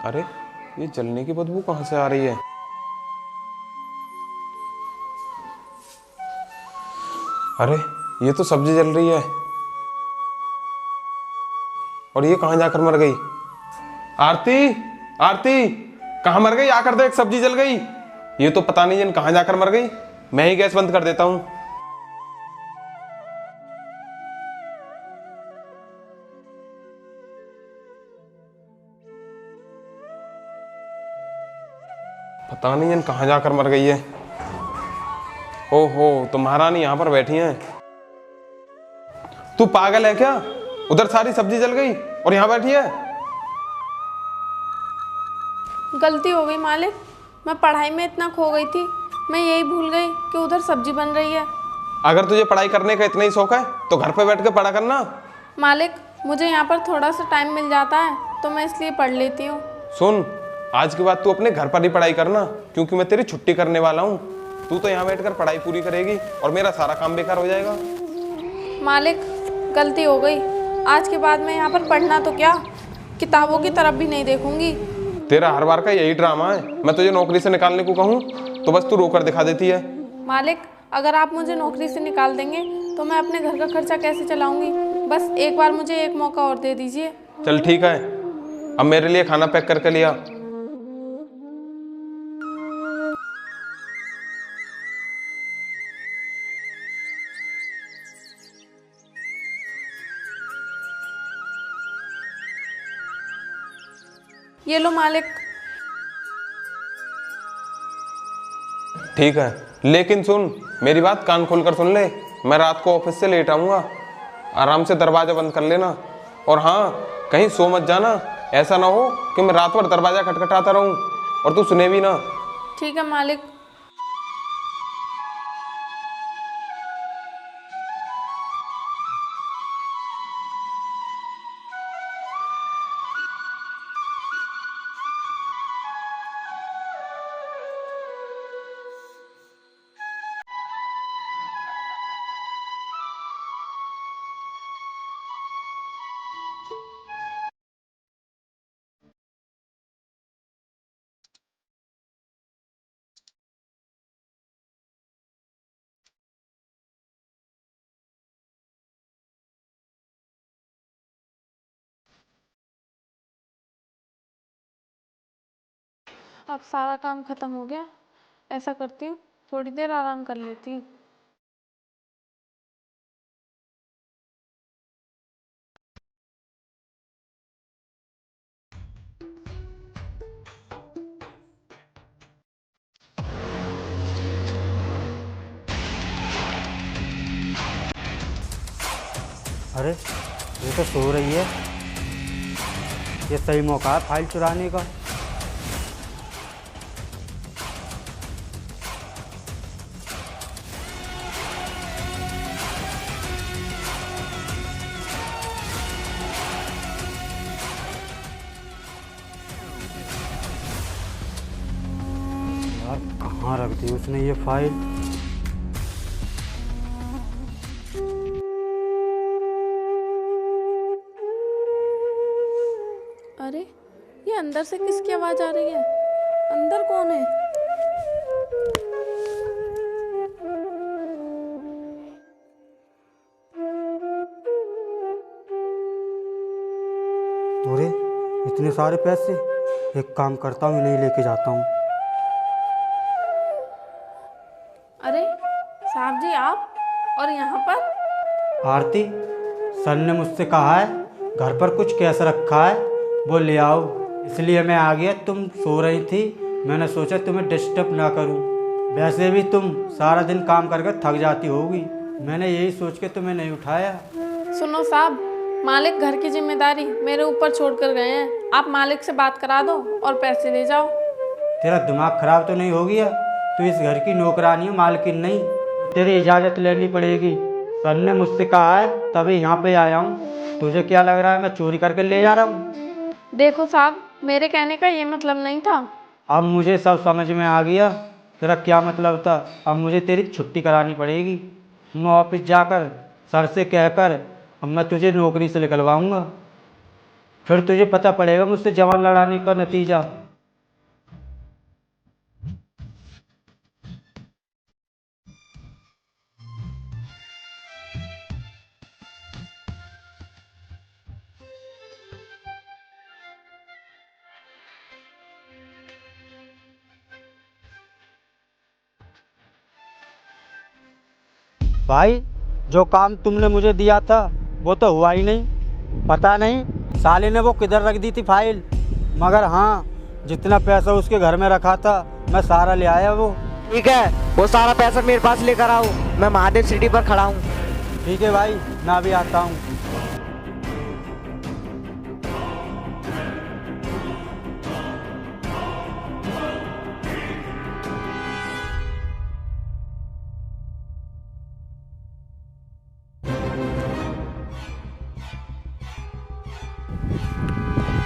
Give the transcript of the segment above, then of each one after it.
अरे ये जलने की बदबू कहाँ से आ रही है? अरे ये तो सब्जी जल रही है। और ये कहाँ जाकर मर गई? आरती, आरती, कहाँ मर गई? आकर देख, सब्जी जल गई। ये तो पता नहीं जन कहाँ जाकर मर गई। मैं ही गैस बंद कर देता हूँ। पता नहीं जन कहाँ जाकर मर गई है। ओहो, तो महारानी यहाँ पर बैठी हैं। तू पागल है क्या? उधर सारी सब्जी जल गई और यहाँ बैठी है। गलती हो गई मालिक, मैं पढ़ाई में इतना खो गई थी, मैं यही भूल गई कि उधर सब्जी बन रही है। अगर तुझे पढ़ाई करने का इतना ही शौक है तो घर पे बैठ के पढ़ा करना। मालिक, मुझे यहाँ पर थोड़ा सा टाइम मिल जाता है तो मैं इसलिए पढ़ लेती हूँ। सुन, आज के बाद तू अपने घर पर ही पढ़ाई करना, क्योंकि मैं तेरी छुट्टी करने वाला हूँ। तू तो यहाँ बैठकर पढ़ाई पूरी करेगी और मेरा सारा काम बेकार हो जाएगा। मालिक, गलती हो गई। आज के बाद मैं यहाँ पर पढ़ना तो क्या, किताबों की तरफ भी नहीं देखूंगी। तेरा हर बार का यही ड्रामा है। मैं तुझे नौकरी से निकालने को कहूँ तो बस तू रोकर दिखा देती है। मालिक, अगर आप मुझे नौकरी से निकाल देंगे तो मैं अपने घर का खर्चा कैसे चलाऊंगी? बस एक बार मुझे एक मौका और दे दीजिए। चल ठीक है, अब मेरे लिए खाना पैक करके लिया। ये लो मालिक। ठीक है, लेकिन सुन, मेरी बात कान खोलकर सुन ले। मैं रात को ऑफिस से लेट आऊँगा, आराम से दरवाजा बंद कर लेना। और हाँ, कहीं सो मत जाना। ऐसा ना हो कि मैं रात भर दरवाजा खटखटाता रहूं और तू सुने भी ना। ठीक है मालिक। अब सारा काम खत्म हो गया। ऐसा करती हूँ, थोड़ी देर आराम कर लेती हूँ। अरे ये तो सो रही है। ये सही मौका है फाइल चुराने का। यार कहाँ रख दी उसने ये फाइल? अरे, ये अंदर से किसकी आवाज आ रही है? अंदर कौन है? अरे इतने सारे पैसे, एक काम करता हूँ इन्हें लेके जाता हूँ। अरे साहब जी, आप और यहाँ पर? आरती, सर ने मुझसे कहा है घर पर कुछ कैश रखा है, वो ले आओ, इसलिए मैं आ गया। तुम सो रही थी, मैंने सोचा तुम्हें डिस्टर्ब ना करूं। वैसे भी तुम सारा दिन काम करके थक जाती होगी, मैंने यही सोच के तुम्हें नहीं उठाया। सुनो साहब, मालिक घर की जिम्मेदारी मेरे ऊपर छोड़ कर गए हैं। आप मालिक से बात करा दो और पैसे ले जाओ। तेरा दिमाग खराब तो नहीं हो गया? तू इस घर की नौकरानी है, मालकिन नहीं। तेरी इजाज़त लेनी पड़ेगी। सर ने मुझसे कहा है तभी यहाँ पे आया हूँ। तुझे क्या लग रहा है मैं चोरी करके ले जा रहा हूँ? देखो साहब, मेरे कहने का ये मतलब नहीं था। अब मुझे सब समझ में आ गया तेरा क्या मतलब था। अब मुझे तेरी छुट्टी करानी पड़ेगी। मैं ऑफिस जाकर सर से कहकर अब मैं तुझे नौकरी से निकलवाऊंगा। फिर तुझे पता पड़ेगा मुझसे जवान लड़ाने का नतीजा। भाई, जो काम तुमने मुझे दिया था वो तो हुआ ही नहीं। पता नहीं साले ने वो किधर रख दी थी फाइल, मगर हाँ, जितना पैसा उसके घर में रखा था मैं सारा ले आया वो। ठीक है, वो सारा पैसा मेरे पास लेकर आओ, मैं महादेव सिटी पर खड़ा हूँ। ठीक है भाई, मैं अभी आता हूँ।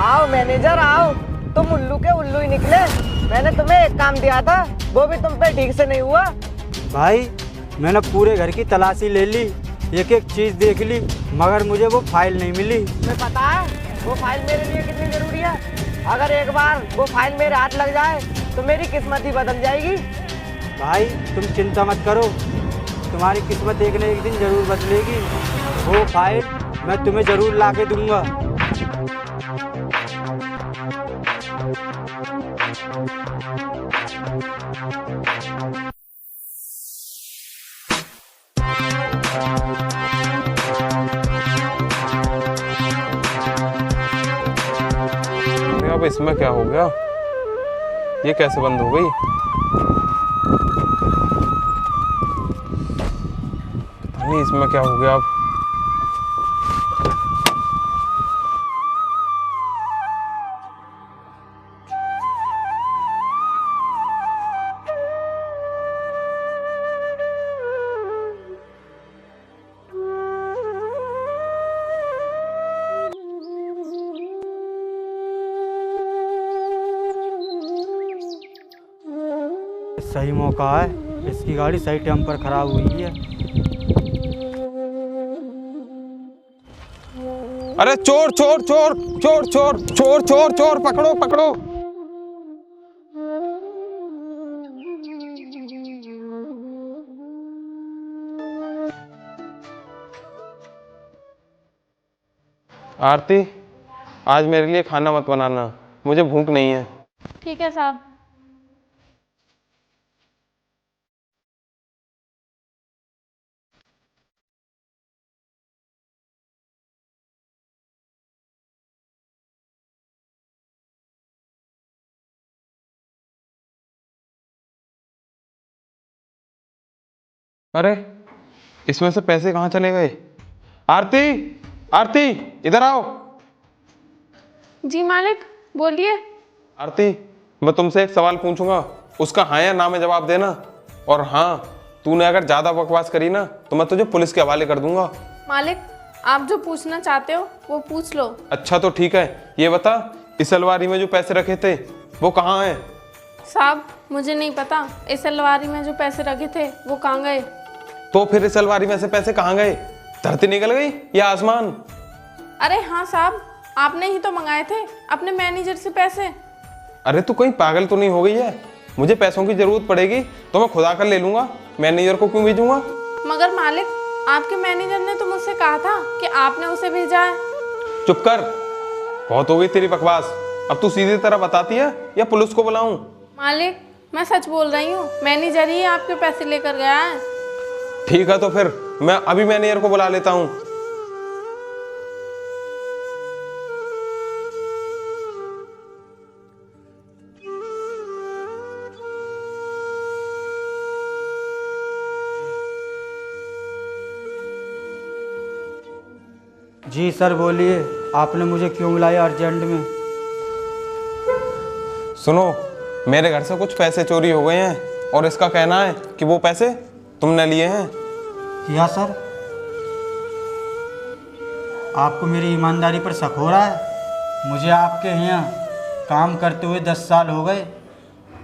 आओ मैनेजर आओ, तुम उल्लू के उल्लू ही निकले। मैंने तुम्हें एक काम दिया था, वो भी तुम पे ठीक से नहीं हुआ। भाई, मैंने पूरे घर की तलाशी ले ली, एक एक चीज़ देख ली, मगर मुझे वो फाइल नहीं मिली। तुम्हें पता है वो फाइल मेरे लिए कितनी जरूरी है? अगर एक बार वो फाइल मेरे हाथ लग जाए तो मेरी किस्मत ही बदल जाएगी। भाई, तुम चिंता मत करो, तुम्हारी किस्मत एक न एक दिन जरूर बदलेगी। वो फाइल मैं तुम्हें जरूर ला के दूंगा। अब इसमें क्या हो गया? ये कैसे बंद हो गई? पता नहीं इसमें क्या हो गया अब। सही मौका है, इसकी गाड़ी सही टाइम पर खराब हुई है। अरे चोर चोर चोर चोर चोर चोर चोर चोर, पकड़ो पकड़ो। आरती, आज मेरे लिए खाना मत बनाना, मुझे भूख नहीं है। ठीक है साहब। अरे, इसमें से पैसे कहाँ चले गए? आरती, आरती, इधर आओ। जी मालिक, बोलिए। आरती, मैं तुमसे एक सवाल पूछूंगा, उसका हाँ या ना में जवाब देना। और हाँ, तूने अगर ज्यादा बकवास करी ना तो मैं तुझे पुलिस के हवाले कर दूंगा। मालिक, आप जो पूछना चाहते हो वो पूछ लो। अच्छा तो ठीक है, ये बता, इस अलमारी में जो पैसे रखे थे वो कहाँ हैं? साहब, मुझे नहीं पता इस अलमारी में जो पैसे रखे थे वो कहाँ गए। तो फिर इस अलमारी में से पैसे कहाँ गए? धरती निकल गई या आसमान? अरे हाँ साहब, आपने ही तो मंगाए थे अपने मैनेजर से पैसे। अरे तू कहीं पागल तो नहीं हो गई है? मुझे पैसों की जरूरत पड़ेगी तो मैं खुद आकर ले लूंगा, मैनेजर को क्यों भेजूंगा? मगर मालिक, आपके मैनेजर ने तो मुझसे कहा था कि आपने उसे भेजा है। चुप कर, बहुत हो गई तेरी बकवास। अब तू सीधी तरह बताती है या पुलिस को बुलाऊं? मालिक, मैं सच बोल रही हूँ, मैनेजर ही आपके पैसे लेकर गया है। ठीक है तो फिर मैं अभी मैनेजर को बुला लेता हूँ। जी सर, बोलिए, आपने मुझे क्यों बुलाया अर्जेंट में? सुनो, मेरे घर से कुछ पैसे चोरी हो गए हैं और इसका कहना है कि वो पैसे तुमने लिए हैं। क्या सर? आपको मेरी ईमानदारी पर शक हो रहा है? मुझे आपके यहाँ काम करते हुए 10 साल हो गए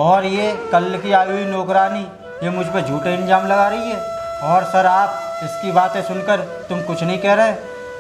और ये कल की आई हुई नौकरानी ये मुझ पर झूठे इल्ज़ाम लगा रही है। और सर, आप इसकी बातें सुनकर तुम कुछ नहीं कह रहे,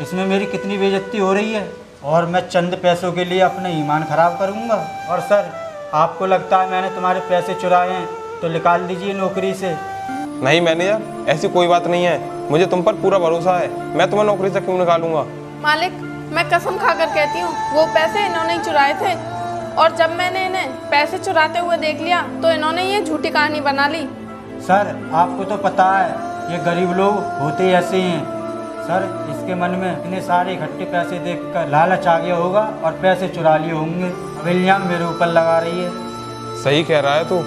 इसमें मेरी कितनी बेइज्जती हो रही है। और मैं चंद पैसों के लिए अपना ईमान ख़राब करूँगा? और सर, आपको लगता है मैंने तुम्हारे पैसे चुराए हैं तो निकाल दीजिए नौकरी से। नहीं मैनेजर, ऐसी कोई बात नहीं है, मुझे तुम पर पूरा भरोसा है। मैं तुम्हें नौकरी से क्यों निकालूंगा? मालिक, मैं कसम खाकर कहती हूँ वो पैसे इन्होंने ही चुराए थे, और जब मैंने इन्हें पैसे चुराते हुए देख लिया तो इन्होंने ये झूठी कहानी बना ली। सर, आपको तो पता है ये गरीब लोग होते ही ऐसे ही हैं। सर, इसके मन में इतने सारे इकट्ठे पैसे देखकर लालच आ गया होगा और पैसे चुरा लिए होंगे। अब इल्जाम मेरे ऊपर लगा रही है। सही कह रहा है तू,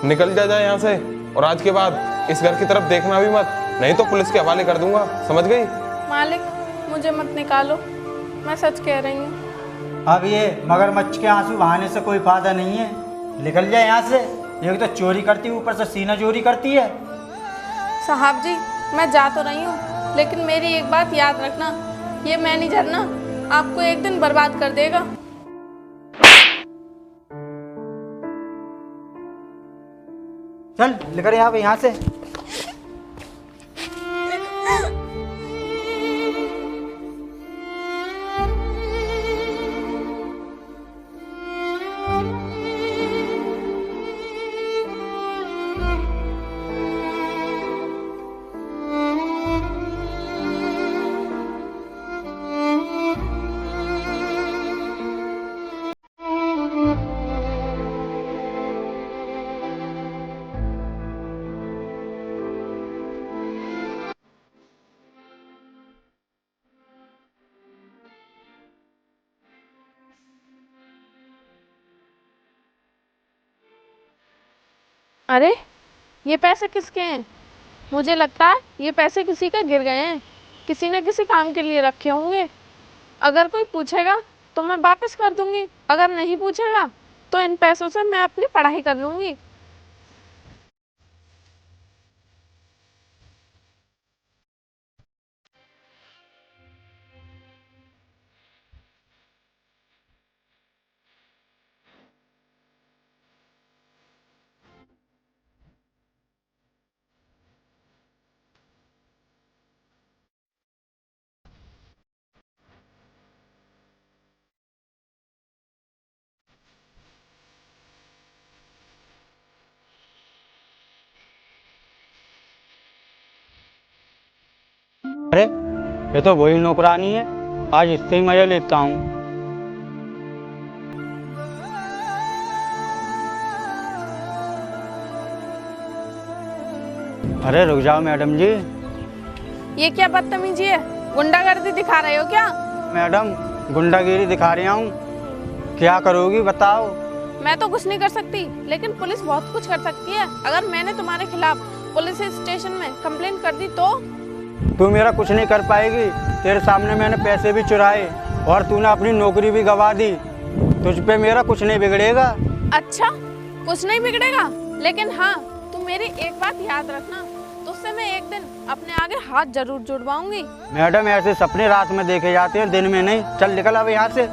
निकल जा यहाँ से, और आज के बाद इस घर की तरफ देखना भी मत, नहीं तो पुलिस के हवाले कर दूंगा, समझ गई? मालिक, मुझे मत निकालो, मैं सच कह रही हूँ। अब ये मगरमच्छ के आंसू बहाने से कोई फायदा नहीं है, निकल जाए यहाँ से। एक तो चोरी करती है, ऊपर से सीना चोरी करती है। साहब जी, मैं जा तो रही हूँ, लेकिन मेरी एक बात याद रखना, ये मैनेजर ना आपको एक दिन बर्बाद कर देगा। चल निकल यहाँ से। अरे, ये पैसे किसके हैं? मुझे लगता है ये पैसे किसी के गिर गए हैं, किसी न किसी काम के लिए रखे होंगे। अगर कोई पूछेगा तो मैं वापस कर दूंगी, अगर नहीं पूछेगा तो इन पैसों से मैं अपनी पढ़ाई कर लूंगी। अरे, ये तो वही नौकरानी है, आज इससे ही मजा लेता हूँ। अरे रुक जाओ मैडम जी। ये क्या बदतमीजी है? गुंडागर्दी दिखा रहे हो क्या? मैडम, गुंडागिरी दिखा रही हूँ, क्या करोगी बताओ? मैं तो कुछ नहीं कर सकती, लेकिन पुलिस बहुत कुछ कर सकती है। अगर मैंने तुम्हारे खिलाफ पुलिस स्टेशन में कंप्लेंट कर दी तो? तू मेरा कुछ नहीं कर पाएगी, तेरे सामने मैंने पैसे भी चुराए और तूने अपनी नौकरी भी गंवा दी, तुझ पे मेरा कुछ नहीं बिगड़ेगा। अच्छा, कुछ नहीं बिगड़ेगा, लेकिन हाँ, तुम मेरी एक बात याद रखना, तुझसे मैं एक दिन अपने आगे हाथ जरूर जुड़वाऊंगी। मैडम, ऐसे सपने रात में देखे जाते हैं, दिन में नहीं। चल निकल अब यहाँ से।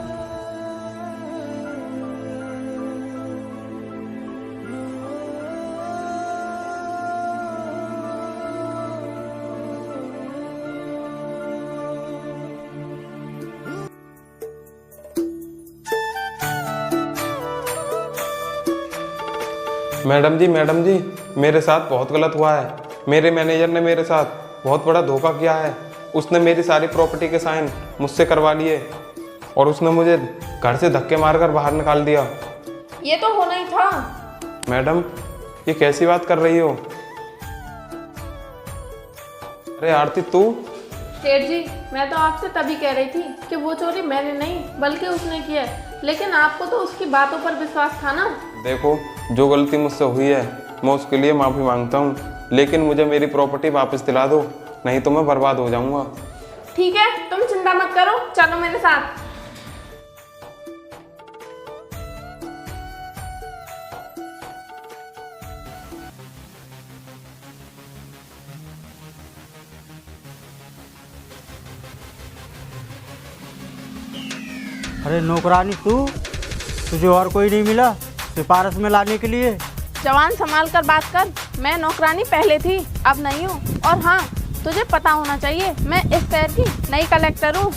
मैडम जी, मेरे साथ बहुत गलत हुआ है। मेरे मैनेजर ने मेरे साथ बहुत बड़ा धोखा किया है। उसने मेरी सारी प्रॉपर्टी के साइन मुझसे करवा लिए और उसने मुझे घर से धक्के मारकर बाहर निकाल दिया। ये तो होना ही था। मैडम, ये कैसी बात कर रही हो? अरे आरती, तू? सेठ जी, मैं तो आपसे तभी कह रही थी कि वो चोरी मैंने नहीं बल्कि उसने की है, लेकिन आपको तो उसकी बातों पर विश्वास था ना। देखो, जो गलती मुझसे हुई है मैं उसके लिए माफ़ी मांगता हूँ, लेकिन मुझे मेरी प्रॉपर्टी वापस दिला दो, नहीं तो मैं बर्बाद हो जाऊँगा। ठीक है, तुम चिंता मत करो, चलो मेरे साथ। अरे नौकरानी, तुझे और कोई नहीं मिला सिफारिश में लाने के लिए? जवान संभाल कर बात कर, मैं नौकरानी पहले थी, अब नहीं हूँ। और हाँ, तुझे पता होना चाहिए मैं इस शहर की नई कलेक्टर हूँ।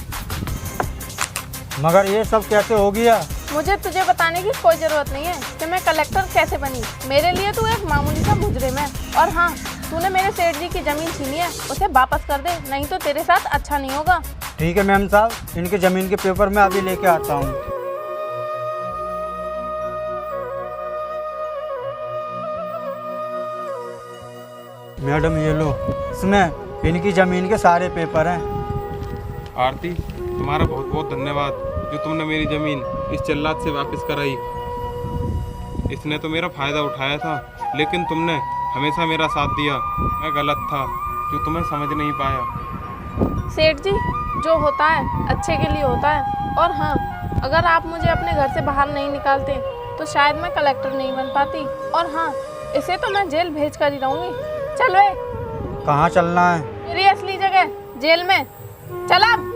मगर ये सब कैसे हो गया? मुझे तुझे बताने की कोई ज़रूरत नहीं है कि मैं कलेक्टर कैसे बनी। मेरे लिए तू एक मामूली सा मुजरिम है। और हाँ, तूने मेरे सेठ जी की ज़मीन छीनी है, उसे वापस कर दे, नहीं तो तेरे साथ अच्छा नहीं होगा। ठीक है मैम साहब, इनके ज़मीन के पेपर मैं अभी लेके आता हूँ। मैडम ये लो, इसमें इनकी ज़मीन के सारे पेपर हैं। आरती, तुम्हारा बहुत बहुत धन्यवाद जो तुमने मेरी ज़मीन इस जल्लाद से वापस कराई। इसने तो मेरा फ़ायदा उठाया था, लेकिन तुमने हमेशा मेरा साथ दिया। मैं गलत था जो तुम्हें समझ नहीं पाया। सेठ जी, जो होता है अच्छे के लिए होता है। और हाँ, अगर आप मुझे अपने घर से बाहर नहीं निकालते तो शायद मैं कलेक्टर नहीं बन पाती। और हाँ, इसे तो मैं जेल भेज कर ही रहूँगी। चल वे। कहाँ चलना है? मेरी असली जगह जेल में। चल अब।